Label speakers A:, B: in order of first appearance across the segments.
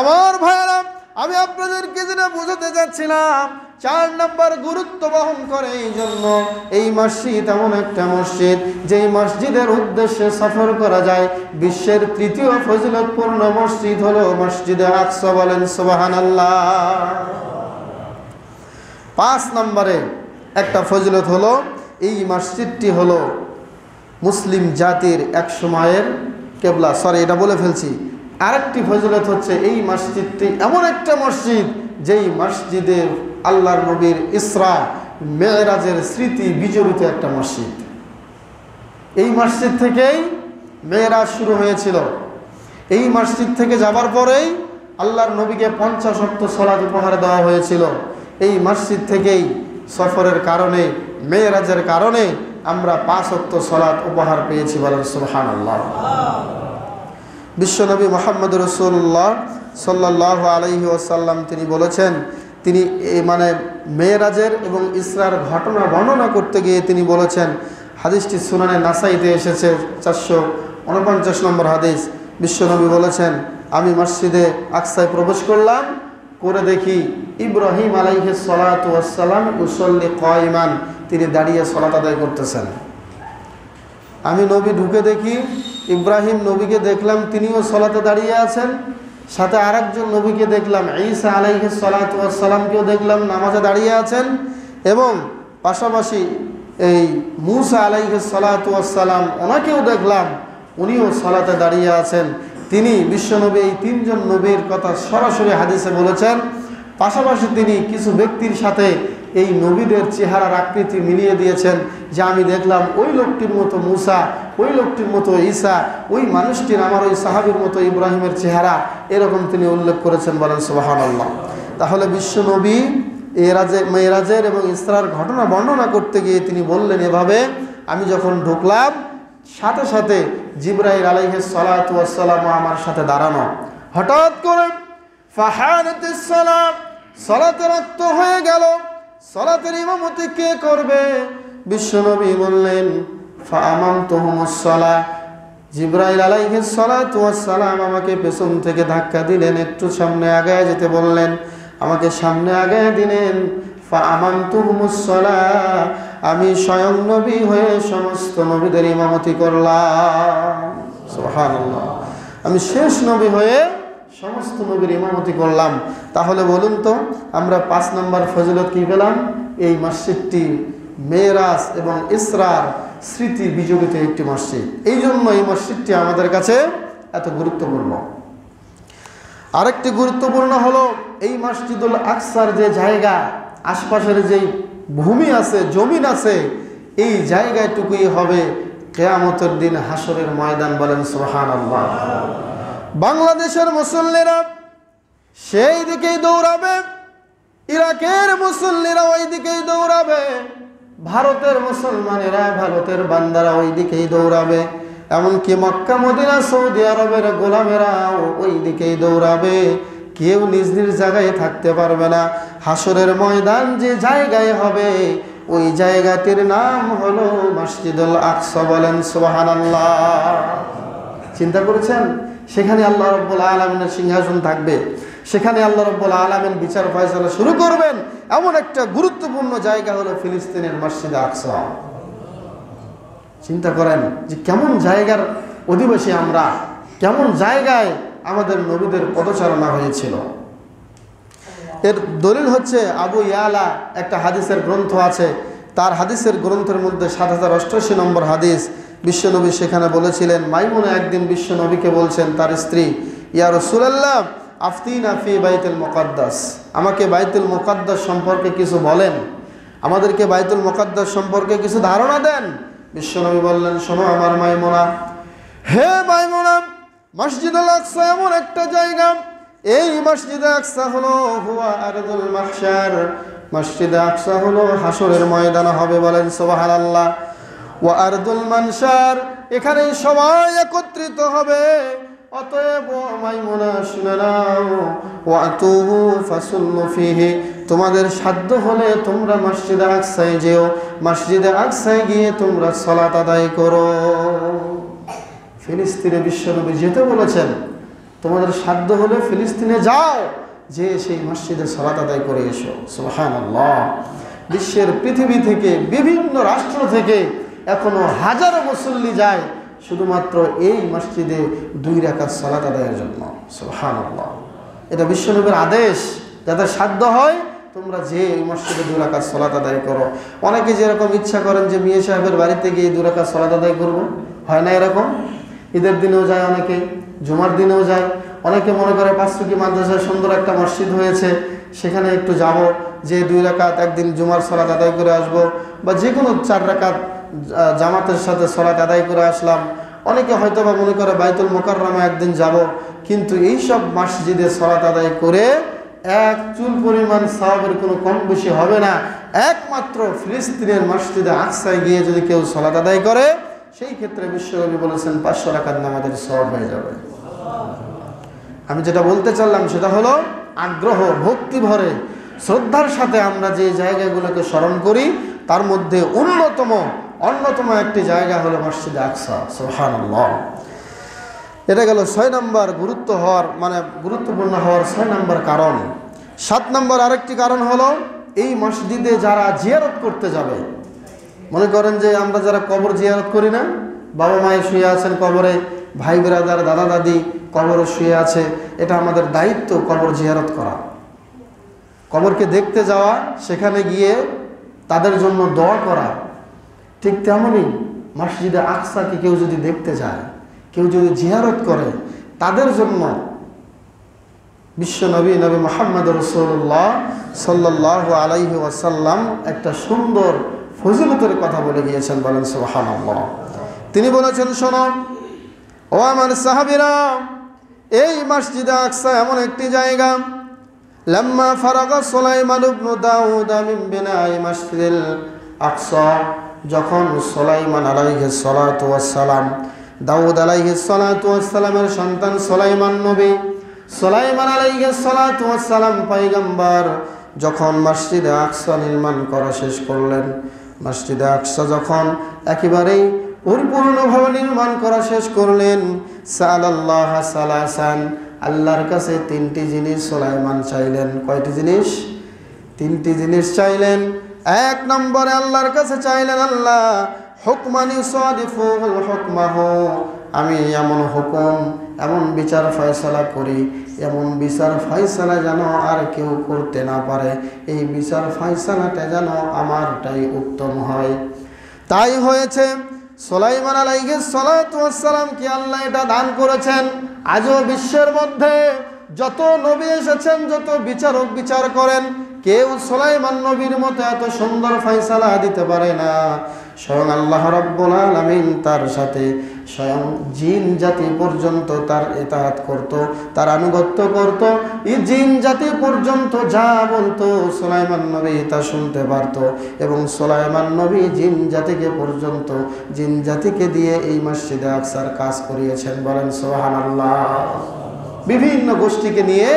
A: আমার ভাইরা, আমি আপনাদেরকে যেটা বোঝাতে চাচ্ছিলাম, 4 নম্বর গুরুত্ব বহন করে এই জন্য এই মসজিদ এমন একটা মসজিদ যেই মসজিদের উদ্দেশ্যে সফর করা যায়। বিশ্বের 3য় ফজিলতপূর্ণ মসজিদ হলো মসজিদে আকসা। বলেন সুবহানাল্লাহ। 5 নম্বরে একটা ফজিলত হলো এই মসজিদটি হলো মুসলিম জাতির এক সময়ের কেবলা। সরি, এটা বলে ফেলছি। আরেকটি ফজিলত হচ্ছে এই মসজিদটি এমন একটা মসজিদ যেই মসজিদে আল্লাহর নবীর ইসরা মেরাজের স্মৃতি বিজড়িত একটা মসজিদ। এই মসজিদ থেকেই মেরাজ শুরু হয়েছিল। এই মসজিদ থেকে যাবার পরেই আল্লাহর নবীকে 50 ওয়াক্ত সালাত উপহার দেওয়া হয়েছিল। এই মসজিদ থেকেই সফরের কারণে, মেরাজের কারণে আমরা 5 ওয়াক্ত সালাত উপহার পেয়েছি। বলেন সুবহানাল্লাহ। বিশ্বনবী মুহাম্মদ রাসূলুল্লাহ সাল্লাল্লাহু আলাইহি ওয়াসাল্লাম তিনি বলেছেন, তিনি মানে মেরাজের এবং ইসরার ঘটনা বর্ণনা করতে গিয়ে তিনি বলেছেন, হাদিসটি সুনানে নাসাইতে এসেছে, 449 নম্বর হাদিস। বিশ্বনবী বলেছেন, আমি মসজিদে আকসায় প্রবেশ করলাম, করে দেখি ইব্রাহিম আলাইহিস সালাতু ওয়াস সালাম ইউসাল্লি কায়মান, তিনি দাঁড়িয়ে সালাত আদায় করতেছেন। আমি নবী ঢুকে দেখি ইব্রাহিম নবীকে দেখলাম তিনিও সালাতে দাঁড়িয়ে আছেন। সাথে আরেকজন নবীকে দেখলাম, ঈসা আলাইহিস সালাতু ওয়াস সালামকেও দেখলাম নামাজে দাঁড়িয়ে আছেন। এবং পাশাপাশি এই মূসা আলাইহিস সালাতু ওয়াস সালাম ওনাকেও দেখলাম, উনিও সালাতে দাঁড়িয়ে আছেন। তিনি বিশ্বনবী এই 3 জন নবীর কথা সরাসরি হাদিসে বলেছেন। পাশাপাশি তিনি কিছু ব্যক্তির সাথে এই নবীদের চেহারার আকৃতি মিলিয়ে দিয়েছেন, যে আমি দেখলাম ওই লোকটির মতো মূসা, ওই লোকটির মতো ঈসা, ওই মানুষটির আমার ওই সাহাবীর মতো ইব্রাহিমের চেহারা, এরকম তিনি উল্লেখ করেছেন। বলেন সুবহানাল্লাহ। তাহলে বিশ্বনবী মেরাজের এবং ইসরার ঘটনা বর্ণনা করতে গিয়ে তিনি বললেন এভাবে, আমি যখন ঢুকলাম সাথে সাথে জিবরাইল আলাইহিস সালাতু ওয়াস সালাম আমার সাথে দাঁড়ানো। হঠাৎ করে ফাহানাতিস সালাম, সালাতের রক্ত হয়ে গেল। সালাতের ইমামতি কে করবে? বিশ্বনবী বললেন, ফাআমামতুহুমুস সালাহ। জিবরাইল আলাইহিস সালাতু ওয়াস সালাম আমাকে পেছন থেকে ধাক্কা দিলেন, একটু সামনে আগায় যেতে বললেন, আমাকে সামনে আগায় দিলেন। ফাআমামতুহুমুস সালাহ, আমি স্বয়ং নবী হয়ে সমস্ত নবীদের ইমামতি করলাম। সুবহানাল্লাহ। আমি শেষ নবী হয়ে সমস্ত নবীর ইমামতি করলাম। তাহলে বলুন তো আমরা 5 নম্বর ফজিলত কি পেলাম? এই মসজিদটি মেরাজ এবং ইসরার স্মৃতি বিজড়িত একটি মসজিদ। এই জন্য এই মসজিদটি আমাদের কাছে এত গুরুত্বপূর্ণ। আরেকটি গুরুত্বপূর্ণ হলো এই মসজিদুল আকসার যে জায়গা, আশপাশের যেই ভূমি আছে, জমিন আছে, এই জায়গাটুকুই হবে কিয়ামতের দিন হাসরের ময়দান। বলেন সুবহানাল্লাহ। বাংলাদেশের মুসল্লিরা সেই দিকেই দৌড়াবে, ইরাকের মুসল্লিরা ওই দিকেই দৌড়াবে, ভারতের মুসলমানেরা, ভারতের বান্দারা ওই দিকেই দৌড়াবে, এমনকি মক্কা মদিনা সৌদি আরবের গোলামেরাও ওই দিকেই দৌড়াবে। কেউ নিজ নিজ জায়গায় থাকতে পারবে না। হাসরের ময়দান যে জায়গায় হবে ওই জায়গাটির নাম হলো মসজিদুল আকসা। বলেন সুবহানাল্লাহ। চিন্তা করেছেন? সেখানে আল্লাহ রাব্বুল আলামিনের সিংহাসন থাকবে, সেখানে আল্লাহ রাব্বুল আলামিন বিচার ফয়সালা শুরু করবেন। এমন একটা গুরুত্বপূর্ণ জায়গা হলো ফিলিস্তিনের মসজিদে আকসা। চিন্তা করেন যে কেমন জায়গার অধিবাসী আমরা, কেমন জায়গায় আমাদের নবীদের পদচারণা হয়েছিল। এর দলিল হচ্ছে আবু ইয়ালা, একটা হাদিসের গ্রন্থ আছে, তার হাদিসের গ্রন্থের মধ্যে 7088 নম্বর হাদিস। বিশ্বনবী সেখানে বলেছিলেন, মাইমুনা একদিন বিশ্বনবীকে বলছেন তার স্ত্রী, ইয়া রাসূলুল্লাহ আফতিনা ফি বাইতুল মুকাদ্দাস, আমাকে বাইতুল মুকাদ্দাস সম্পর্কে কিছু বলেন, আমাদেরকে বাইতুল মুকাদ্দাস সম্পর্কে কিছু ধারণা দেন। বিশ্বনবী বললেন, শোনো আমার মাইমুনা, হে মাইমুনা, মসজিদুল আকসা এমন একটা জায়গা, এই মসজিদে আকসা হলো হুয়া আরদুল মাহশার, মসজিদে আকসা হলো হাসরের ময়দান হবে। বলেন সুবহানাল্লাহ। ওয়া আরদুল মানশার, এখানে সবাই একত্রিত হবে। অতএব মাইমুনা শুনে নাও, ওয়াতুহু ফাসাল্লু ফিহি, তোমাদের সাধ্য হলে তোমরা মসজিদে আকসায় যেও, মসজিদে আকসায় গিয়ে তোমরা সালাত আদায় করো। ফিলিস্তিনে বিশ্বনবী যেতে বলেছেন, তোমাদের সাধ্য হলে ফিলিস্তিনে যাও, যে সেই মসজিদে সালাত আদায় করে এসো। সুবহানাল্লাহ। বিশ্বের পৃথিবী থেকে বিভিন্ন রাষ্ট্র থেকে এখনো হাজারো মুসল্লি যায় শুধুমাত্র এই মসজিদে 2 রাকাত সালাত আদায়ের জন্য। সুবহানাল্লাহ। এটা বিশ্বনবীর আদেশ, যাদের সাধ্য হয় তোমরা যে এই মসজিদে 2 রাকাত সালাত আদায় করো। অনেকে যেরকম ইচ্ছা করেন যে মিয়া সাহেবের বাড়িতে গিয়ে 2 রাকাত সালাত আদায় করবো, হয় না এরকম? ঈদের দিনেও যায় অনেকে, জুমার দিনেও যায়। অনেকে মনে করে পাঁচটুকি মাদ্রাসায় সুন্দর একটা মসজিদ হয়েছে, সেখানে একটু যাব, যে 2 রাকাত একদিন জুমার সালাত আদায় করে আসবো, বা যে কোনো 4 রাকাত জামাতের সাথে সালাত আদায় করে আসলাম। অনেকে হয়তো বা মনে করে বাইতুল মুকাররমে একদিন যাব, কিন্তু এইসব মসজিদে সালাত আদায় করে এক চুল পরিমাণ সওয়াবের কোনো কম বেশি হবে না। একমাত্র ফিলিস্তিনের মসজিদে আকসায় গিয়ে যদি কেউ সালাত আদায় করে, সেই ক্ষেত্রে বিশ্বনবী বলেছেন 500 রাকাত নামাজের সওয়াব হয়ে যাবে। আমি যেটা বলতে চাইলাম সেটা হলো আগ্রহ, ভক্তি ভরে, শ্রদ্ধার সাথে আমরা যে জায়গাগুলোকে স্মরণ করি তার মধ্যে অন্যতম একটি জায়গা হলো মসজিদে আকসা। সুবহানাল্লাহ। এটা গেল 6 নম্বর গুরুত্বপূর্ণ হওয়ার 6 নম্বর কারণ। 7 নম্বর আরেকটি কারণ হলো এই মসজিদে যারা জিয়ারত করতে যাবে, মনে করেন যে আমরা যারা কবর জিয়ারত করি না, বাবা মায়ে শুয়ে আছেন কবরে, ভাই ব্রাদার দাদা দাদি কবরে শুয়ে আছে, এটা আমাদের দায়িত্ব কবর জিয়ারত করা, কবরকে দেখতে যাওয়া, সেখানে গিয়ে তাদের জন্য দোয়া করা। ঠিক তেমনই মসজিদে আকসাকে কেউ যদি দেখতে যায়, কেউ যদি জিয়ারত করে, তাদের জন্য বিশ্বনবী নবী মুহাম্মদ রাসূলুল্লাহ সাল্লাল্লাহু আলাইহি ওয়াসাল্লাম একটা সুন্দর ফজিলতের কথা বলে গিয়েছেন। বলেন সুবহানাল্লাহ। তিনি বলেছেন, শোনো ও আমার সাহাবীরা, এই মসজিদে আকসা এমন একটি জায়গা, লাম্মা ফারাগা সুলাইমান ইবনে দাউদ মিন বিনাই মসজিদিল আকসা, যখন সুলাইমান আলাইহিস সালাতু ওয়াস সালাম, দাউদ আলাইহিস সালাতু ওয়াস সালামের সন্তান সুলাইমান আলাইহিস সালাতু ওয়াস সালাম পয়গম্বর, যখন মসজিদে আকসা নির্মাণ করা শেষ করলেন, মসজিদে আকসা যখন একেবারেই পরিপূর্ণভাবে নির্মাণ করা শেষ করলেন, সাআলাল্লাহ সালাসান, আল্লাহর কাছে 3টি জিনিস সুলাইমান চাইলেন। কয়টি জিনিস? 3টি জিনিস চাইলেন। 1 নম্বরে আল্লাহর কাছে চাইলেন, আল্লাহ হুকমান ইউসাদিফুল হুকমাহু, আমি এমন হুকুম, এমন বিচার ফয়সালা করি, এমন বিচার ফয়সালা যেন আর কেউ করতে না পারে, এই বিচার ফয়সালাটা যেন আমারটাই উত্তম হয়। তাই হয়েছে। সুলাইমান আলাইহিস সালাতু ওয়াস সালাম কি আল্লাহ এটা দান করেছেন। আজও বিশ্বের মধ্যে যত নবী এসেছেন, যত বিচারক বিচার করেন, কেউ সুলাইমান নবীর মতো এত সুন্দর ফয়সালা দিতে পারে না। স্বয়ং আল্লাহ রাব্বুল আলামিন তার সাথে স্বয়ং জিন জাতি পর্যন্ত তার ইতাআত করত, তার আনুগত্য করত। এই জিন জাতি পর্যন্ত যা বলতো সুলাইমান নবী তা শুনতে পারত, এবং সুলাইমান নবী জিন জাতিকে দিয়ে এই মসজিদে আকসার কাজ করিয়েছেন। বলেন সুবহানাল্লাহ। বিভিন্ন গোষ্ঠীকে নিয়ে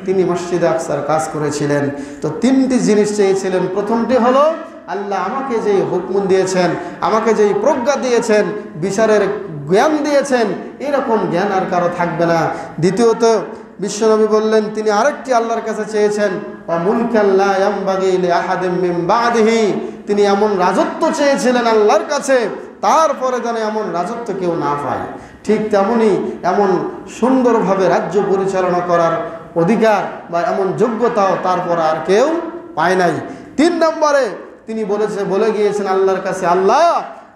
A: তিনি মসজিদে আকসার কাজ করেছিলেন। তো 3টি জিনিস চেয়েছিলেন। প্রথমটি হলো, আল্লাহ আমাকে যেই হুকুম দিয়েছেন, আমাকে যেই প্রজ্ঞা দিয়েছেন, বিচারের জ্ঞান দিয়েছেন, এরকম জ্ঞান আর কারো থাকবে না। দ্বিতীয়ত বিশ্বনবী বললেন, তিনি আরেকটি আল্লাহর কাছে চেয়েছেন, মুলকান লা ইয়ামবাগি লিআহাদিন মিন বা'দিহি, তিনি এমন রাজত্ব চেয়েছিলেন আল্লাহর কাছে, তারপরে যেন এমন রাজত্ব কেউ না পায়। ঠিক তেমনই এমন সুন্দরভাবে রাজ্য পরিচালনা করার অধিকার বা এমন যোগ্যতাও তারপর আর কেউ পায় নাই। 3 নম্বরে তিনি বলে গিয়েছেন আল্লাহর কাছে, আল্লাহ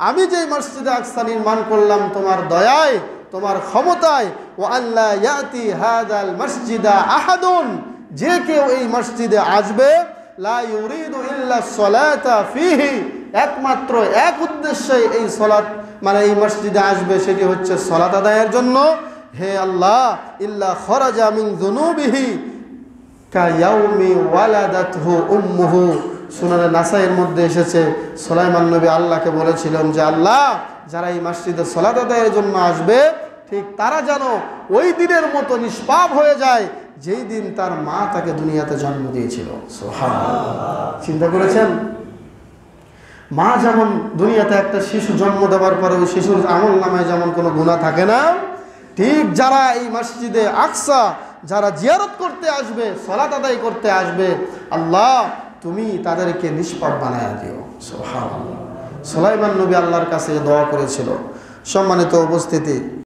A: আমি যে মসজিদে আকসা নির্মাণ করলাম তোমার দয়ায়, তোমার ক্ষমতায়, ও আল্লাহ ইয়াতি হাদাল মসজিদা আহাদুন, যে কেউ এই মসজিদে আসবে, লা ইউরিদু ইল্লা সলাতা ফিহি, একমাত্র এক উদ্দেশ্যে এই সালাত এই মসজিদে আসবে, সেটি হচ্ছে সালাত আদায়ের জন্য। হে আল্লাহ, ইল্লা খরাজা মিন যুনুবিহি কায়াউমি ওয়ালাদাতহু উম্মুহু, সুনানে নাসাইয়ের মধ্যে এসেছে, সুলাইমান নবী আল্লাহকে বলেছিলেন যে আল্লাহ, যারা এই মসজিদে সালাত আদায়ের জন্য আসবে, ঠিক তারা যেন ওই দিনের মতো নিষ্পাপ হয়ে যায় যেই দিন তার মা তাকে দুনিয়াতে জন্ম দিয়েছিল। সুবহানাল্লাহ। চিন্তা করেছেন, মা যেমন দুনিয়াতে একটা শিশু জন্ম দেওয়ার পরে ওই শিশুর আমল নামায় যেমন কোনো গুনাহ থাকে না, ঠিক যারা এই মসজিদে আকসা যারা জিয়ারত করতে আসবে, সালাত আদায় করতে আসবে, আল্লাহ তুমি তাদেরকে নিষ্পাপ বানায় দিও। সুবহানাল্লাহ। সুলাইমান নবী আল্লাহর কাছে দোয়া করেছিল। সম্মানিত উপস্থিতি,